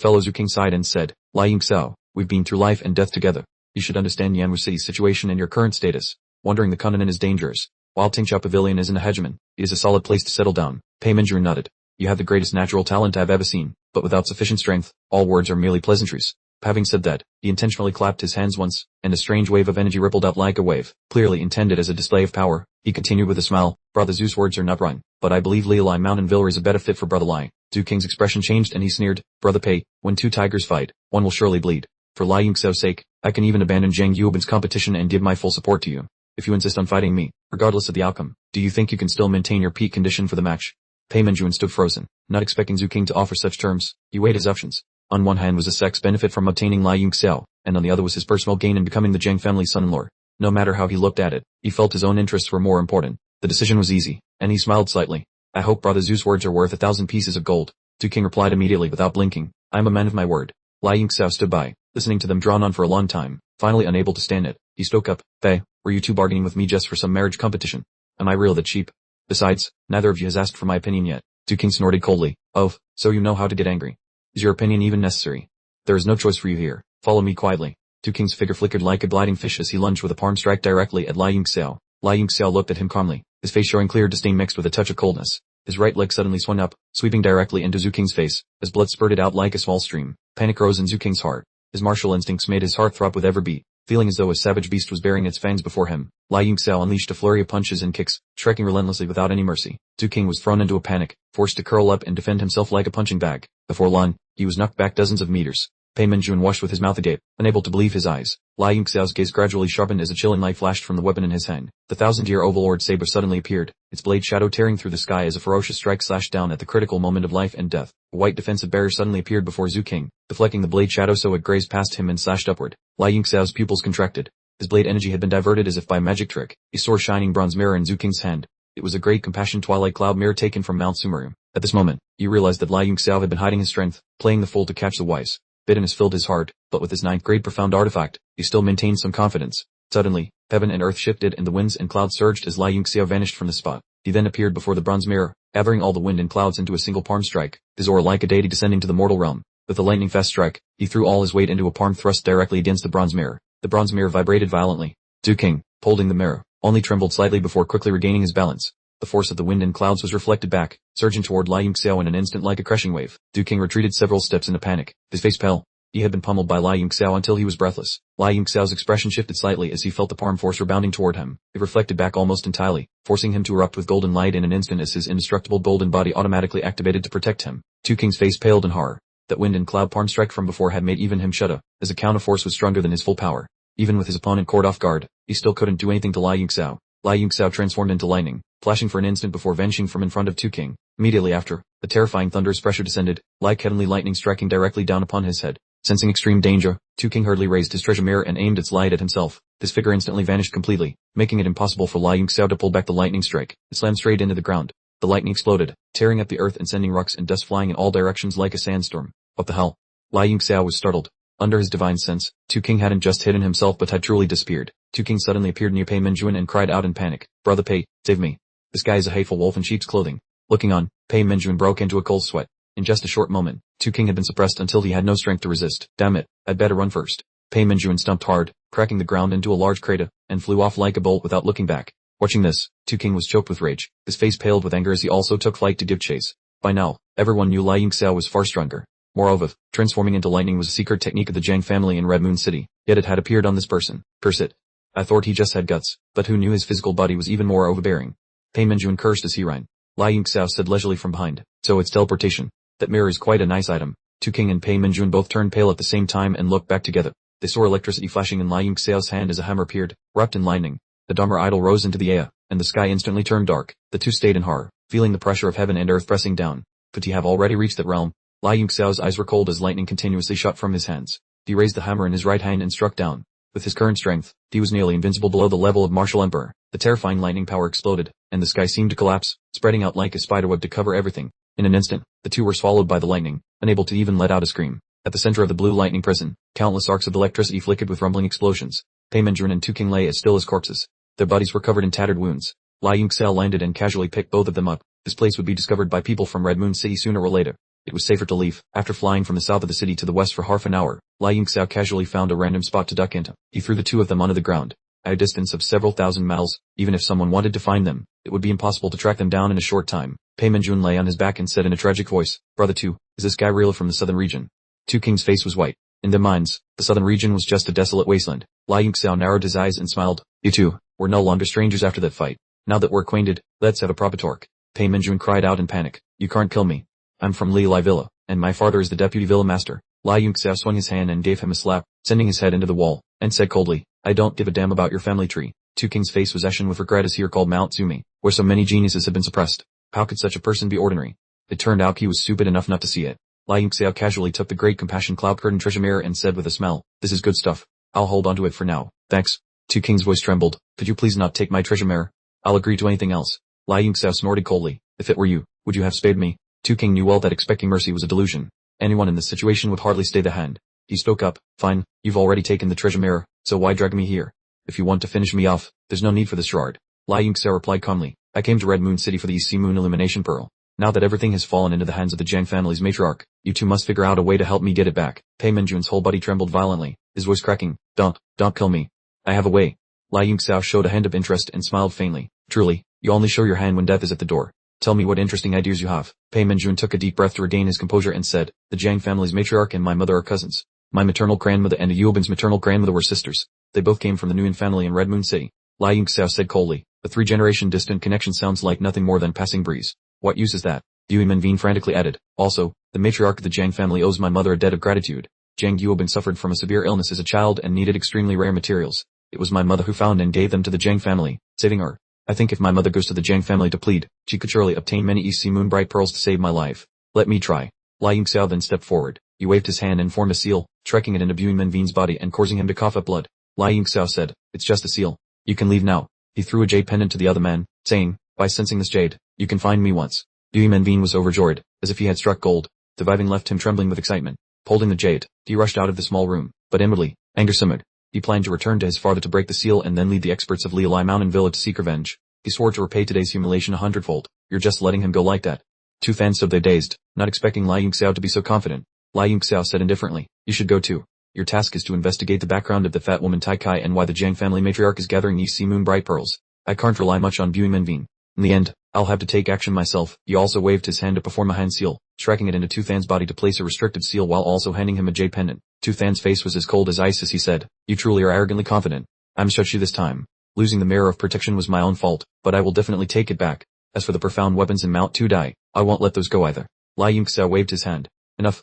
fellow Zhu King sighed and said, Li Yingxiao, we've been through life and death together. You should understand Yanwu City's situation and your current status. Wandering the continent is dangerous. While Tingchao Pavilion isn't a hegemon, it is a solid place to settle down. Pei Minjun nodded. You have the greatest natural talent I've ever seen, but without sufficient strength, all words are merely pleasantries. Having said that, he intentionally clapped his hands once, and a strange wave of energy rippled out like a wave, clearly intended as a display of power. He continued with a smile, Brother Zhu's words are not wrong, but I believe Li Mountain Villa is a better fit for Brother Li. Zhu King's expression changed and he sneered, Brother Pei, when two tigers fight, one will surely bleed. For Li Yingxiao's sake, I can even abandon Zhang Yuobin's competition and give my full support to you. If you insist on fighting me, regardless of the outcome, do you think you can still maintain your peak condition for the match? Pei Minjun stood frozen, not expecting Zhu King to offer such terms. He weighed his options. On one hand was a sex benefit from obtaining Li Yingxiao, and on the other was his personal gain in becoming the Zhang family's son-in-law. No matter how he looked at it, he felt his own interests were more important. The decision was easy, and he smiled slightly. I hope Brother Zhu's words are worth 1,000 pieces of gold. Zhu King replied immediately without blinking. I am a man of my word. Li Yingxiao stood by, listening to them drawn on for a long time. Finally unable to stand it, he spoke up. Pei, were you two bargaining with me just for some marriage competition? Am I real that cheap? Besides, neither of you has asked for my opinion yet. Zhu King snorted coldly. Oh, so you know how to get angry. Is your opinion even necessary? There is no choice for you here. Follow me quietly. Zhu King's figure flickered like a gliding fish as he lunged with a palm strike directly at Li Yingxiao. Li Yingxiao looked at him calmly, his face showing clear disdain mixed with a touch of coldness. His right leg suddenly swung up, sweeping directly into Zhu King's face, as blood spurted out like a small stream. Panic rose in Zhu King's heart. His martial instincts made his heart throb with every beat. Feeling as though a savage beast was baring its fangs before him, Li Yingxiao unleashed a flurry of punches and kicks, striking relentlessly without any mercy. Zhu King was thrown into a panic, forced to curl up and defend himself like a punching bag. Before long, he was knocked back dozens of meters. Pei Minjun watched with his mouth agape, unable to believe his eyes. Li Yingxiao's gaze gradually sharpened as a chilling light flashed from the weapon in his hand. The 1,000-year overlord saber suddenly appeared, its blade shadow tearing through the sky as a ferocious strike slashed down at the critical moment of life and death. A white defensive barrier suddenly appeared before Zhu King, deflecting the blade shadow so it grazed past him and slashed upward. Li Yingxiao's pupils contracted. His blade energy had been diverted as if by magic trick. He saw a shining bronze mirror in Zhu King's hand. It was a great compassion twilight cloud mirror taken from Mount Sumeru. At this moment, he realized that Li Yingxiao had been hiding his strength, playing the fool to catch the wise. Bitterness filled his heart, but with his 9th-grade profound artifact, he still maintained some confidence. Suddenly, heaven and earth shifted and the winds and clouds surged as Li Yingxiao vanished from the spot. He then appeared before the bronze mirror, gathering all the wind and clouds into a single palm strike, his aura like a deity descending to the mortal realm. With a lightning-fast strike, he threw all his weight into a palm thrust directly against the bronze mirror. The bronze mirror vibrated violently. Zhu King, holding the mirror, only trembled slightly before quickly regaining his balance. The force of the wind and clouds was reflected back, surging toward Li Yingxiao in an instant like a crushing wave. Zhu King retreated several steps in a panic, his face pale. He had been pummeled by Li Yingxiao until he was breathless. Li Yingxiao's expression shifted slightly as he felt the palm force rebounding toward him. It reflected back almost entirely, forcing him to erupt with golden light in an instant as his indestructible golden body automatically activated to protect him. Zhu King's face paled in horror. That wind and cloud palm strike from before had made even him shudder, as the counter force was stronger than his full power. Even with his opponent caught off guard, he still couldn't do anything to Li Yingxiao. Li Yingxiao transformed into lightning, flashing for an instant before vanishing from in front of Zhu King. Immediately after, a terrifying thunderous pressure descended, like heavenly lightning striking directly down upon his head. Sensing extreme danger, Zhu King hurriedly raised his treasure mirror and aimed its light at himself. This figure instantly vanished completely, making it impossible for Li Yingxiao to pull back the lightning strike. It slammed straight into the ground. The lightning exploded, tearing up the earth and sending rocks and dust flying in all directions like a sandstorm. What the hell? Li Yingxiao was startled. Under his divine sense, Zhu King hadn't just hidden himself but had truly disappeared. Zhu King suddenly appeared near Pei Minjun and cried out in panic, Brother Pei, save me. This guy is a hateful wolf in sheep's clothing. Looking on, Pei Minjun broke into a cold sweat. In just a short moment, Zhu King had been suppressed until he had no strength to resist. Damn it, I'd better run first. Pei Minjun stumped hard, cracking the ground into a large crater, and flew off like a bolt without looking back. Watching this, Zhu King was choked with rage, his face paled with anger as he also took flight to give chase. By now, everyone knew Li Yingxiao was far stronger. Moreover, transforming into lightning was a secret technique of the Zhang family in Red Moon City, yet it had appeared on this person. Curse it. I thought he just had guts, but who knew his physical body was even more overbearing. Pei Minjun cursed as he ran. Li Yingxiao said leisurely from behind, so it's teleportation. That mirror is quite a nice item. Zhu King and Pei Minjun both turned pale at the same time and looked back together. They saw electricity flashing in Li Yingxiao's hand as a hammer appeared, wrapped in lightning. The Dharma idol rose into the air, and the sky instantly turned dark. The two stayed in horror, feeling the pressure of heaven and earth pressing down. Could he have already reached that realm? Li Yingxiao's eyes were cold as lightning continuously shot from his hands. He raised the hammer in his right hand and struck down. With his current strength, he was nearly invincible below the level of martial emperor. The terrifying lightning power exploded, and the sky seemed to collapse, spreading out like a spiderweb to cover everything. In an instant, the two were swallowed by the lightning, unable to even let out a scream. At the center of the blue lightning prison, countless arcs of electricity flickered with rumbling explosions. Pei Minjun and Zhu King lay as still as corpses. Their bodies were covered in tattered wounds. Li Yingxiao landed and casually picked both of them up. This place would be discovered by people from Red Moon City sooner or later. it was safer to leave. After flying from the south of the city to the west for half an hour, Lai Yingxiao casually found a random spot to duck into. He threw the two of them onto the ground. At a distance of several thousand miles, even if someone wanted to find them, it would be impossible to track them down in a short time. Pei Minjun lay on his back and said in a tragic voice, "Brother Tu, is this guy real from the southern region?" Tu King's face was white. In their minds, the southern region was just a desolate wasteland. Lai Yingxiao narrowed his eyes and smiled. "You two, we're no longer strangers after that fight. Now that we're acquainted, let's have a proper talk." Pei Minjun cried out in panic. "You can't kill me. I'm from Li Lai Villa, and my father is the deputy villa master." Lai Yingxiao swung his hand and gave him a slap, sending his head into the wall, and said coldly, "I don't give a damn about your family tree." Tu King's face was ashen with regret as he recalled Mount Zumi, where so many geniuses had been suppressed. How could such a person be ordinary? It turned out he was stupid enough not to see it. Lai Yingxiao casually took the Great Compassion Cloud Curtain treasure mirror and said with a smile, "This is good stuff. I'll hold onto it for now, thanks." Tu King's voice trembled. "Could you please not take my treasure mirror? I'll agree to anything else." Lai Yingxiao snorted coldly. "If it were you, would you have spared me?" Tu King knew well that expecting mercy was a delusion. Anyone in this situation would hardly stay the hand. He spoke up, "Fine, you've already taken the treasure mirror, so why drag me here? If you want to finish me off, there's no need for this shard." Lai Yingxiao replied calmly, "I came to Red Moon City for the East Sea Moon Illumination Pearl. Now that everything has fallen into the hands of the Jiang family's matriarch, you two must figure out a way to help me get it back." Pei Minjun's whole body trembled violently, his voice cracking. Don't kill me. I have a way." Lai Yingxiao showed a hint of interest and smiled faintly. "Truly, you only show your hand when death is at the door. Tell me what interesting ideas you have." Pei Minjun took a deep breath to regain his composure and said, "The Jiang family's matriarch and my mother are cousins. My maternal grandmother and Yuobin's maternal grandmother were sisters. They both came from the Nguyen family in Red Moon City." Lai Yingxiao said coldly, "A 3-generation distant connection sounds like nothing more than passing breeze. What use is that?" Yui Minveen frantically added, "Also, the matriarch of the Jiang family owes my mother a debt of gratitude. Jiang Yuobin suffered from a severe illness as a child and needed extremely rare materials. It was my mother who found and gave them to the Jiang family, saving her. I think if my mother goes to the Jiang family to plead, she could surely obtain many East Sea Moon bright pearls to save my life. Let me try." Lai Yingxiao then stepped forward. He waved his hand and formed a seal, striking it into Yui Minveen's body and causing him to cough up blood. Lai Yingxiao said, "It's just a seal. You can leave now." He threw a jade pendant to the other man, saying, "By sensing this jade, you can find me once." Yui Minveen was overjoyed, as if he had struck gold. The vibing left him trembling with excitement. Holding the jade, he rushed out of the small room, but inwardly, anger simmered. He planned to return to his father to break the seal and then lead the experts of Li Lai Mountain Villa to seek revenge. He swore to repay today's humiliation 100-fold. "You're just letting him go like that." Two fans stood there dazed, not expecting Lai Yingxiao to be so confident. Lai Yingxiao said indifferently, "You should go too. Your task is to investigate the background of the fat woman Tai Kai and why the Jiang family matriarch is gathering East Sea Moon bright pearls. I can't rely much on Bui Minveen. In the end, I'll have to take action myself." He also waved his hand to perform a hand seal, striking it into Tu Than's body to place a restrictive seal while also handing him a jade pendant. Tu Than's face was as cold as ice as he said, "You truly are arrogantly confident. I'm shut you this time. Losing the mirror of protection was my own fault, but I will definitely take it back. As for the profound weapons in Mount Tu Dai, I won't let those go either." Lai Yingxiao waved his hand. Enough.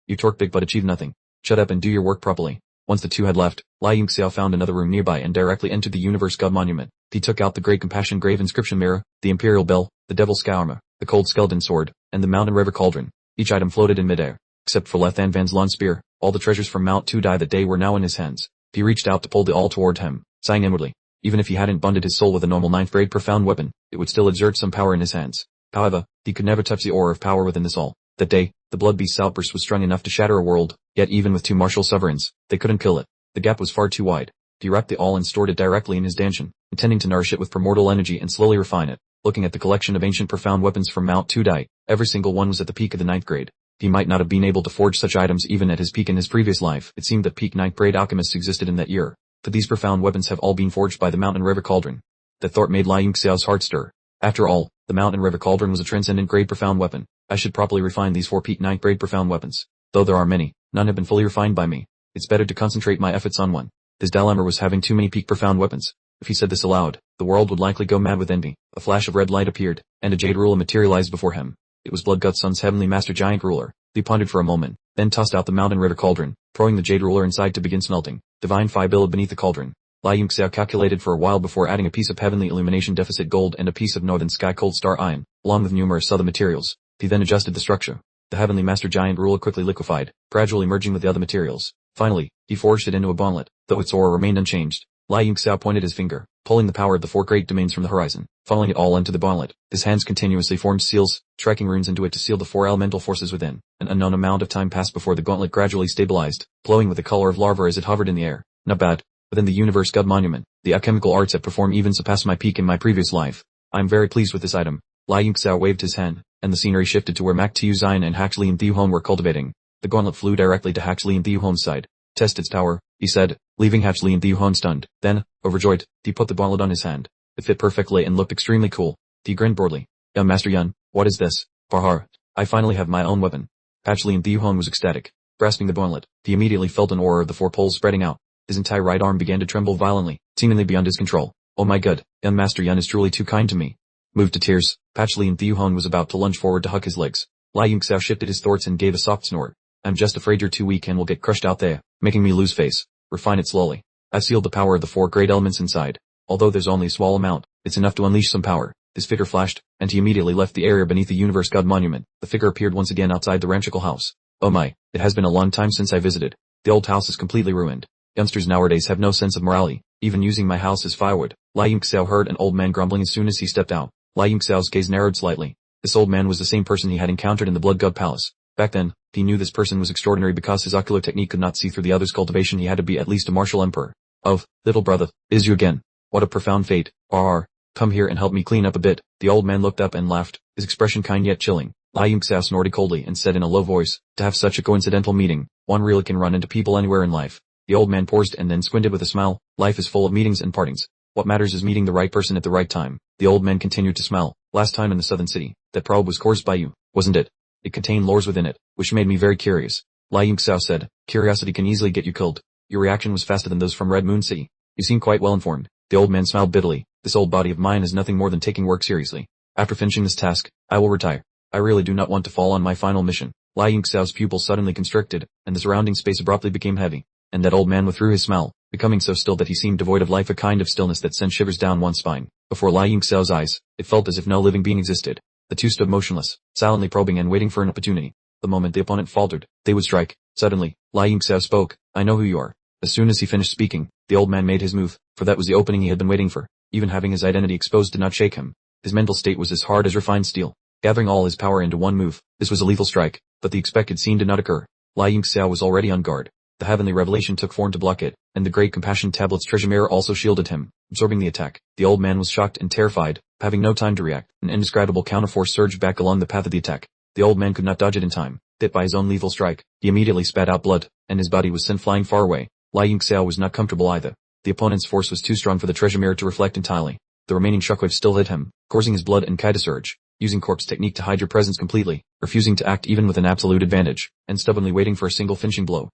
You talk big but achieve nothing. Shut up and do your work properly." Once the two had left, Lai Yingxiao found another room nearby and directly entered the Universe God Monument. He took out the Great Compassion Grave inscription mirror, the Imperial Bell, the Devil's Sky Armor, the Cold Skeleton Sword, and the Mountain River Cauldron. Each item floated in midair. Except for Lethan Van's lawn spear, all the treasures from Mount Tu Dai that day were now in his hands. He reached out to pull the all toward him, sighing inwardly. Even if he hadn't bonded his soul with a normal 9th grade profound weapon, it would still exert some power in his hands. However, he could never touch the aura of power within this all. That day, the blood beast's outburst was strong enough to shatter a world, yet even with two martial sovereigns, they couldn't kill it. The gap was far too wide. He wrapped the all and stored it directly in his dantian, intending to nourish it with primordial energy and slowly refine it. Looking at the collection of ancient profound weapons from Mount Tu Dai, every single one was at the peak of the 9th grade. He might not have been able to forge such items even at his peak in his previous life. It seemed that peak 9th grade alchemists existed in that year. But these profound weapons have all been forged by the Mountain River Cauldron. The thought made Lai Yingxiao's heart stir. After all, the Mountain River Cauldron was a transcendent grade profound weapon. I should properly refine these 4 peak 9th grade profound weapons. Though there are many, none have been fully refined by me. It's better to concentrate my efforts on one. His dilemma was having too many peak profound weapons. If he said this aloud, the world would likely go mad with envy. A flash of red light appeared, and a jade ruler materialized before him. It was Bloodgut Sun's heavenly master giant ruler. He pondered for a moment, then tossed out the Mountain River Cauldron, throwing the jade ruler inside to begin smelting. Divine Phi billowed beneath the cauldron. Lai Yingxiao calculated for a while before adding a piece of heavenly illumination deficit gold and a piece of northern sky cold star iron, along with numerous other materials. He then adjusted the structure. The heavenly master giant ruler quickly liquefied, gradually merging with the other materials. Finally, he forged it into a gauntlet, though its aura remained unchanged. Lai Yingxiao pointed his finger, pulling the power of the 4 great domains from the horizon, funneling it all into the gauntlet. His hands continuously formed seals, striking runes into it to seal the 4 elemental forces within. An unknown amount of time passed before the gauntlet gradually stabilized, glowing with the color of lava as it hovered in the air. Not bad. Within the Universe God Monument, the alchemical arts that perform even surpassed my peak in my previous life. I'm very pleased with this item. Lai Yingxiao waved his hand, and the scenery shifted to where Mak Tiu Zion and Haxley and Thiu Hon were cultivating. The gauntlet flew directly to Haxley and Thiu Hon's side. Test its power, he said, leaving Haxley and Thiu Hon stunned. Then, overjoyed, he put the gauntlet on his hand. It fit perfectly and looked extremely cool. He grinned broadly. Young Master Yun, what is this? Bahar, I finally have my own weapon. Haxley and Thiu Hon was ecstatic. Grasping the gauntlet, he immediately felt an aura of the four poles spreading out. His entire right arm began to tremble violently, seemingly beyond his control. Oh my god, young Master Yun is truly too kind to me. Moved to tears, Haxley and Thiu Hon was about to lunge forward to hug his legs. Lai Yingxiao shifted his thoughts and gave a soft snort. I'm just afraid you're too weak and will get crushed out there, making me lose face. Refine it slowly. I've sealed the power of the four great elements inside. Although there's only a small amount, it's enough to unleash some power. His figure flashed, and he immediately left the area beneath the Universe God Monument. The figure appeared once again outside the ramshackle house. Oh my, it has been a long time since I visited. The old house is completely ruined. Youngsters nowadays have no sense of morality, even using my house as firewood. Lai Yingxiao heard an old man grumbling as soon as he stepped out. Lai Yingxiao's gaze narrowed slightly. This old man was the same person he had encountered in the Blood God Palace. Back then, he knew this person was extraordinary because his ocular technique could not see through the other's cultivation. He had to be at least a martial emperor. Oh, little brother, is you again? What a profound fate. Come here and help me clean up a bit. The old man looked up and laughed, his expression kind yet chilling. Lai Yingxiao snorted coldly and said in a low voice, to have such a coincidental meeting, one really can run into people anywhere in life. The old man paused and then squinted with a smile. Life is full of meetings and partings. What matters is meeting the right person at the right time. The old man continued to smile. Last time in the southern city, that probe was caused by you, wasn't it? It contained lores within it, which made me very curious. Lai Yingxiao said, curiosity can easily get you killed. Your reaction was faster than those from Red Moon City. You seem quite well informed. The old man smiled bitterly. This old body of mine is nothing more than taking work seriously. After finishing this task, I will retire. I really do not want to fall on my final mission. Lai Yingxiao's pupils suddenly constricted, and the surrounding space abruptly became heavy. And that old man withdrew his smile, becoming so still that he seemed devoid of life, a kind of stillness that sent shivers down one's spine. Before Lai Yingxiao's eyes, it felt as if no living being existed. The two stood motionless, silently probing and waiting for an opportunity. The moment the opponent faltered, they would strike. Suddenly, Lai Yingxiao spoke, I know who you are. As soon as he finished speaking, the old man made his move, for that was the opening he had been waiting for. Even having his identity exposed did not shake him. His mental state was as hard as refined steel. Gathering all his power into one move, this was a lethal strike, but the expected scene did not occur. Lai Yingxiao was already on guard. The heavenly revelation took form to block it, and the great compassion tablet's treasure mirror also shielded him, absorbing the attack. The old man was shocked and terrified, having no time to react. An indescribable counterforce surged back along the path of the attack. The old man could not dodge it in time. Hit by his own lethal strike, he immediately spat out blood, and his body was sent flying far away. Lai Yingxiao was not comfortable either. The opponent's force was too strong for the treasure mirror to reflect entirely. The remaining shockwave still hit him, causing his blood and chi to surge. Using corpse technique to hide your presence completely, refusing to act even with an absolute advantage, and stubbornly waiting for a single finishing blow.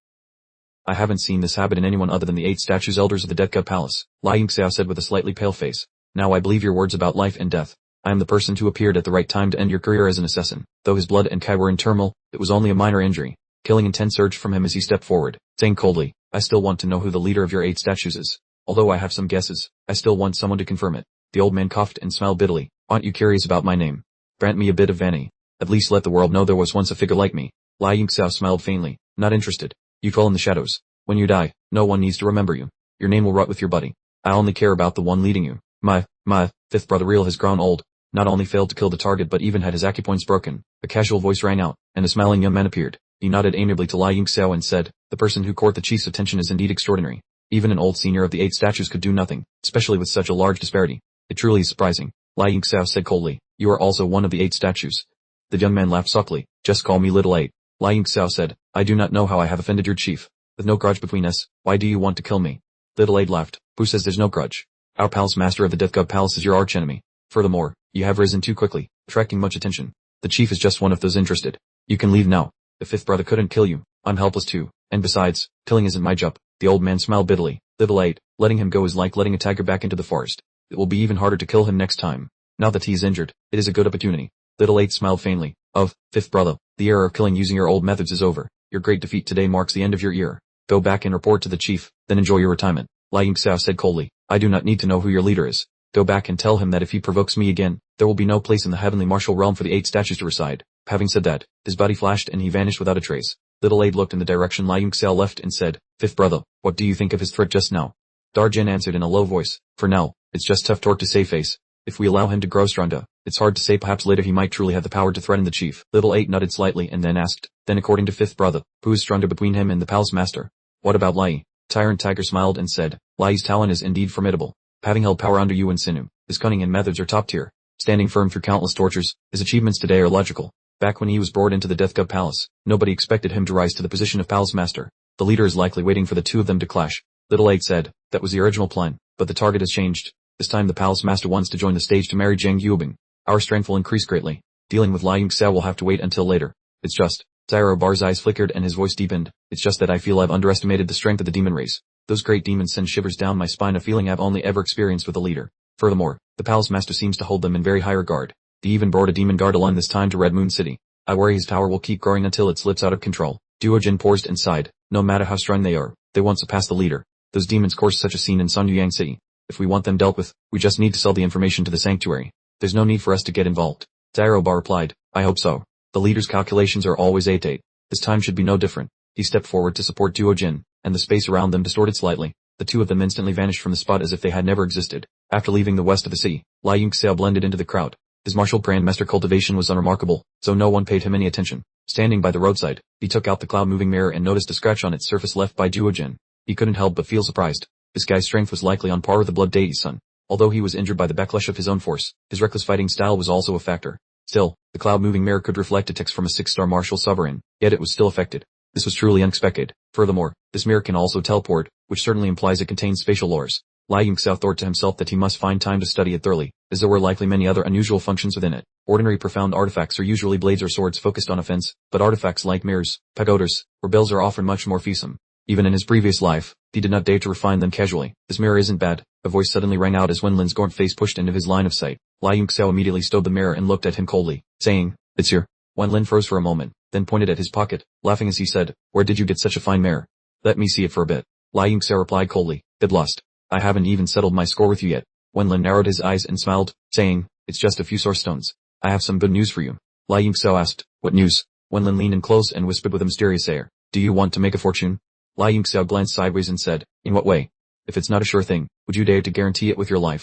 I haven't seen this habit in anyone other than the 8 statues elders of the Death God Palace, Lai Yingxiao said with a slightly pale face. Now I believe your words about life and death. I am the person who appeared at the right time to end your career as an assassin. Though his blood and chi were in turmoil, it was only a minor injury. Killing intent surged from him as he stepped forward, saying coldly, I still want to know who the leader of your 8 statues is. Although I have some guesses, I still want someone to confirm it. The old man coughed and smiled bitterly. Aren't you curious about my name? Grant me a bit of vanity. At least let the world know there was once a figure like me. Lai Yingxiao smiled faintly, not interested. You dwell in the shadows. When you die, no one needs to remember you. Your name will rot with your body. I only care about the one leading you. My 5th brother Real has grown old. Not only failed to kill the target but even had his acupoints broken. A casual voice rang out, and a smiling young man appeared. He nodded amiably to Lai Yingxiao and said, the person who caught the chief's attention is indeed extraordinary. Even an old senior of the 8 statues could do nothing, especially with such a large disparity. It truly is surprising. Lai Yingxiao said coldly, you are also one of the 8 statues. The young man laughed softly, just call me Little 8. Lai Yingxiao said, I do not know how I have offended your chief. With no grudge between us, why do you want to kill me? Little 8 laughed, who says there's no grudge? Our palace master of the Death God Palace is your archenemy. Furthermore, you have risen too quickly, attracting much attention. The chief is just one of those interested. You can leave now. The 5th brother couldn't kill you. I'm helpless too, and besides, killing isn't my job. The old man smiled bitterly. Little 8, letting him go is like letting a tiger back into the forest. It will be even harder to kill him next time. Now that he is injured, it is a good opportunity. Little 8 smiled faintly. 5th brother, the era of killing using your old methods is over. Your great defeat today marks the end of your era. Go back and report to the chief, then enjoy your retirement. Lai Yingxiao said coldly, I do not need to know who your leader is. Go back and tell him that if he provokes me again, there will be no place in the heavenly martial realm for the 8 statues to reside. Having said that, his body flashed and he vanished without a trace. Little 8 looked in the direction Lai Yingxiao left and said, 5th brother, what do you think of his threat just now? Darjin answered in a low voice, for now, it's just tough talk to save face. If we allow him to grow stronger, it's hard to say, perhaps later he might truly have the power to threaten the chief. Little 8 nodded slightly and then asked, then according to 5th brother, who is stronger between him and the palace master? What about Lai? Tyrant Tiger smiled and said, Lai's talent is indeed formidable. Having held power under you and Sinu, his cunning and methods are top tier. standing firm through countless tortures. His achievements today are logical. Back when he was brought into the Death God Palace, nobody expected him to rise to the position of Palace Master. The leader is likely waiting for the two of them to clash. Little Eight said, that was the original plan, but the target has changed. This time the Palace Master wants to join the stage to marry Zhang Yubing. Our strength will increase greatly. Dealing with Liu Xiao will have to wait until later. It's just, Zyro Bar's eyes flickered and his voice deepened. It's just that I feel I've underestimated the strength of the demon race. Those great demons send shivers down my spine, a feeling I've only ever experienced with a leader. Furthermore, the Palace Master seems to hold them in very high regard. He even brought a demon guard along this time to Red Moon City. I worry his power will keep growing until it slips out of control. Duo Jin paused and sighed. No matter how strong they are, they won't surpass the leader. Those demons caused such a scene in Sun Yang City. If we want them dealt with, we just need to sell the information to the sanctuary. There's no need for us to get involved. Zyro Bar replied, I hope so. The leader's calculations are always 8-8. This time should be no different. He stepped forward to support Duo Jin, and the space around them distorted slightly. The two of them instantly vanished from the spot as if they had never existed. After leaving the west of the city, Liu Xiao blended into the crowd. His martial grandmaster cultivation was unremarkable, so no one paid him any attention. Standing by the roadside, he took out the cloud-moving mirror and noticed a scratch on its surface left by Duo Jin. He couldn't help but feel surprised. This guy's strength was likely on par with the Blood Deity's son. Although he was injured by the backlash of his own force, his reckless fighting style was also a factor. Still, the cloud-moving mirror could reflect attacks from a 6-star martial sovereign, yet it was still affected. This was truly unexpected. Furthermore, this mirror can also teleport, which certainly implies it contains spatial lores. Liu Xiao thought to himself that he must find time to study it thoroughly, as there were likely many other unusual functions within it. Ordinary profound artifacts are usually blades or swords focused on offense, but artifacts like mirrors, pagodas, or bells are often much more fearsome. Even in his previous life, he did not dare to refine them casually. This mirror isn't bad. A voice suddenly rang out as Wenlin's gaunt face pushed into his line of sight. Liu Xiao immediately stowed the mirror and looked at him coldly, saying, it's here. Wenlin froze for a moment, then pointed at his pocket, laughing as he said, where did you get such a fine mirror? Let me see it for a bit. Liu Xiao replied coldly, good lust. I haven't even settled my score with you yet. Wenlin narrowed his eyes and smiled, saying, it's just a few source stones. I have some good news for you. Liu Xiao asked, what news? Wenlin leaned in close and whispered with a mysterious air, do you want to make a fortune? Liu Xiao glanced sideways and said, in what way? If it's not a sure thing, would you dare to guarantee it with your life?